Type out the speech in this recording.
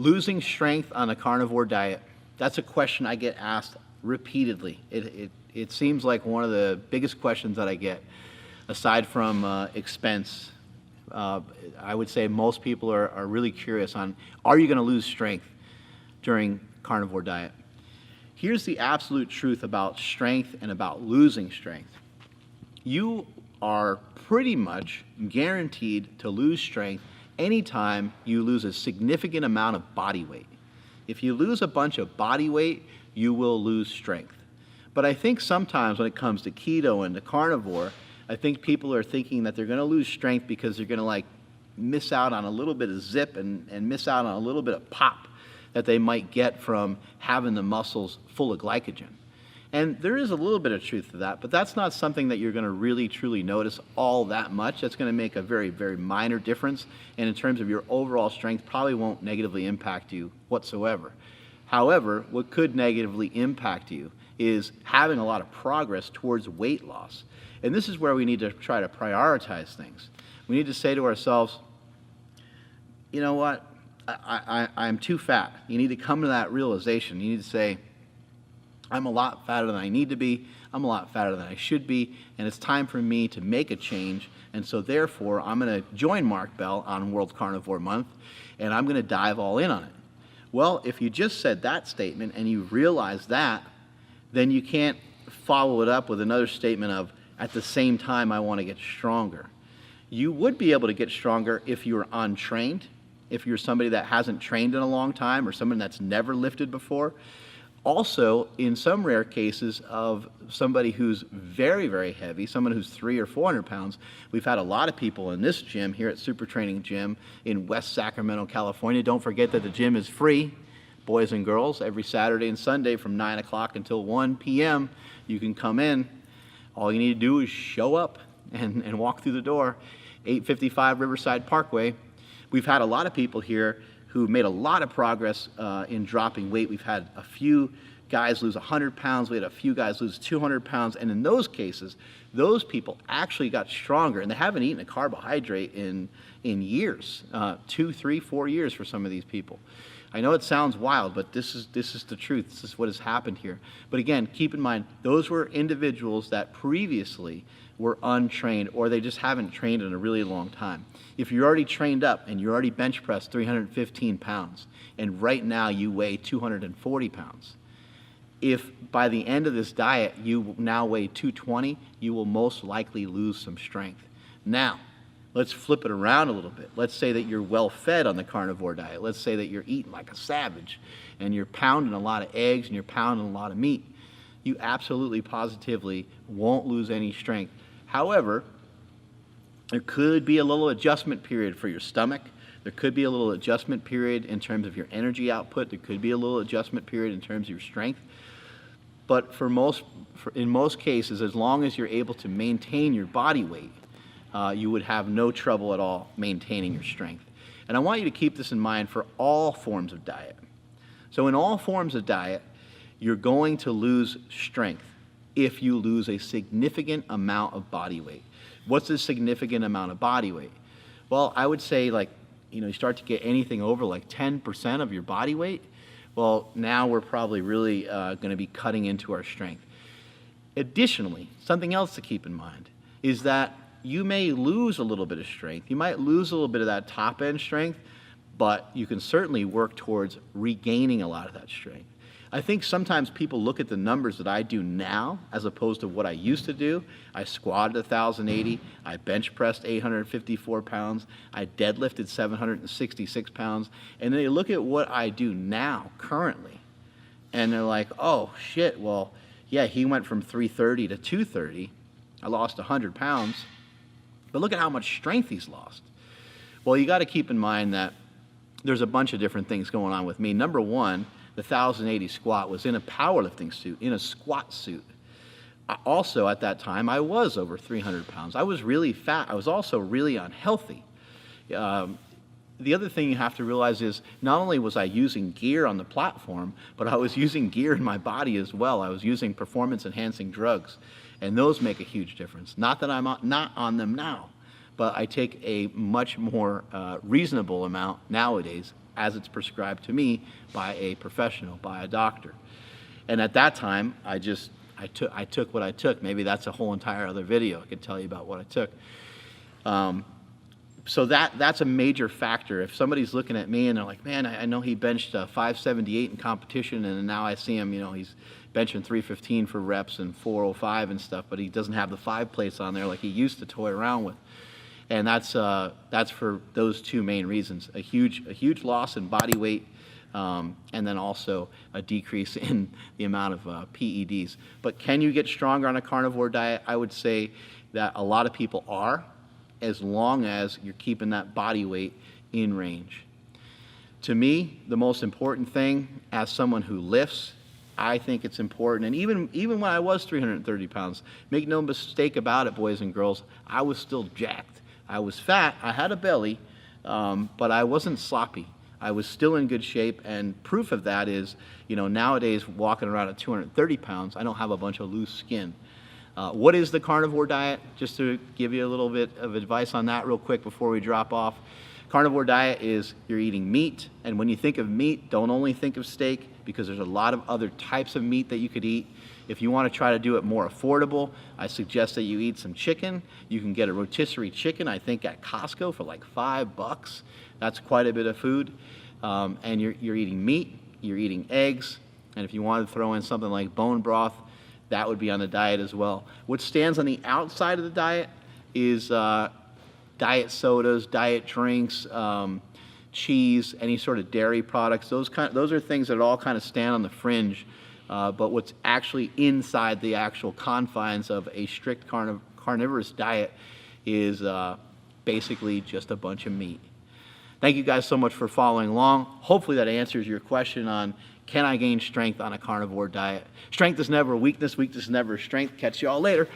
Losing strength on a carnivore diet, that's a question I get asked repeatedly. It seems like one of the biggest questions that I get, aside from expense. I would say most people are really curious on, are you going to lose strength during carnivore diet? Here's the absolute truth about strength and about losing strength. You are pretty much guaranteed to lose strength anytime you lose a significant amount of body weight. If you lose a bunch of body weight, you will lose strength. But I think sometimes when it comes to keto and to carnivore, I think people are thinking that they're going to lose strength because they're going to like miss out on a little bit of zip and miss out on a little bit of pop that they might get from having the muscles full of glycogen. And there is a little bit of truth to that, but that's not something that you're going to really truly notice all that much. That's going to make a very, very minor difference, and in terms of your overall strength, probably won't negatively impact you whatsoever. However, what could negatively impact you is having a lot of progress towards weight loss. And this is where we need to try to prioritize things. We need to say to ourselves, you know what, I'm too fat. You need to come to that realization. You need to say, I'm a lot fatter than I need to be, I'm a lot fatter than I should be, and it's time for me to make a change, and so therefore I'm going to join Mark Bell on World Carnivore Month, and I'm going to dive all in on it. Well, if you just said that statement and you realize that, then you can't follow it up with another statement of, at the same time, I want to get stronger. You would be able to get stronger if you're untrained, if you're somebody that hasn't trained in a long time or someone that's never lifted before. Also, in some rare cases of somebody who's very, very heavy, someone who's 300 or 400 pounds, we've had a lot of people in this gym here at Super Training Gym in West Sacramento, California. Don't forget that the gym is free, boys and girls, every Saturday and Sunday from 9 o'clock until 1 p.m. You can come in. All you need to do is show up and walk through the door. 855 Riverside Parkway. We've had a lot of people here who've made a lot of progress in dropping weight. We've had a few guys lose 100 pounds. We had a few guys lose 200 pounds. And in those cases, those people actually got stronger. And they haven't eaten a carbohydrate in years, 2, 3, 4 years for some of these people. I know it sounds wild, but this is the truth. This is what has happened here. But again, keep in mind, those were individuals that previously were untrained, or they just haven't trained in a really long time. If you're already trained up and you're already bench pressed 315 pounds, and right now you weigh 240 pounds, if by the end of this diet you now weigh 220, you will most likely lose some strength. Now, let's flip it around a little bit. Let's say that you're well fed on the carnivore diet. Let's say that you're eating like a savage and you're pounding a lot of eggs and you're pounding a lot of meat. You absolutely positively won't lose any strength. However, there could be a little adjustment period for your stomach. There could be a little adjustment period in terms of your energy output. There could be a little adjustment period in terms of your strength. But in most cases, as long as you're able to maintain your body weight, you would have no trouble at all maintaining your strength. And I want you to keep this in mind for all forms of diet. So in all forms of diet, you're going to lose strength if you lose a significant amount of body weight. What's a significant amount of body weight? Well, I would say you start to get anything over like 10% of your body weight. Well, now we're probably really going to be cutting into our strength. Additionally, something else to keep in mind is that you may lose a little bit of strength. You might lose a little bit of that top end strength, but you can certainly work towards regaining a lot of that strength. I think sometimes people look at the numbers that I do now as opposed to what I used to do. I squatted 1,080, I bench pressed 854 pounds, I deadlifted 766 pounds, and they look at what I do now, currently, and they're like, oh shit, well, yeah, he went from 330 to 230, I lost 100 pounds, but look at how much strength he's lost. Well, you got to keep in mind that there's a bunch of different things going on with me. Number one, the 1,080 squat was in a powerlifting suit, in a squat suit. Also, at that time, I was over 300 pounds. I was really fat. I was also really unhealthy. The other thing you have to realize is not only was I using gear on the platform, but I was using gear in my body as well. I was using performance-enhancing drugs, and those make a huge difference. Not that I'm not on them now, but I take a much more reasonable amount nowadays as it's prescribed to me by a professional, by a doctor. And at that time, I took what I took. Maybe that's a whole entire other video. I could tell you about what I took. So that's a major factor. If somebody's looking at me and they're like, man, I know he benched 578 in competition, and now I see him, he's benching 315 for reps and 405 and stuff, but he doesn't have the 5 plates on there like he used to toy around with. And that's for those two main reasons: a huge loss in body weight, and then also a decrease in the amount of PEDs. But can you get stronger on a carnivore diet? I would say that a lot of people are, as long as you're keeping that body weight in range. To me, the most important thing, as someone who lifts, I think it's important, and even when I was 330 pounds, make no mistake about it, boys and girls, I was still jacked. I was fat, I had a belly, but I wasn't sloppy. I was still in good shape, and proof of that is, nowadays walking around at 230 pounds, I don't have a bunch of loose skin. What is the carnivore diet? Just to give you a little bit of advice on that real quick before we drop off. Carnivore diet is you're eating meat, and when you think of meat, don't only think of steak, because there's a lot of other types of meat that you could eat. If you want to try to do it more affordable, I suggest that you eat some chicken. You can get a rotisserie chicken, I think, at Costco for like $5. That's quite a bit of food. And you're eating meat, you're eating eggs, and if you want to throw in something like bone broth, that would be on the diet as well. What stands on the outside of the diet is diet sodas, diet drinks, cheese, any sort of dairy products. Those are things that all kind of stand on the fringe. But what's actually inside the actual confines of a strict carnivorous diet is basically just a bunch of meat. Thank you guys so much for following along. Hopefully that answers your question on, can I gain strength on a carnivore diet? Strength is never weakness, weakness is never strength. Catch you all later.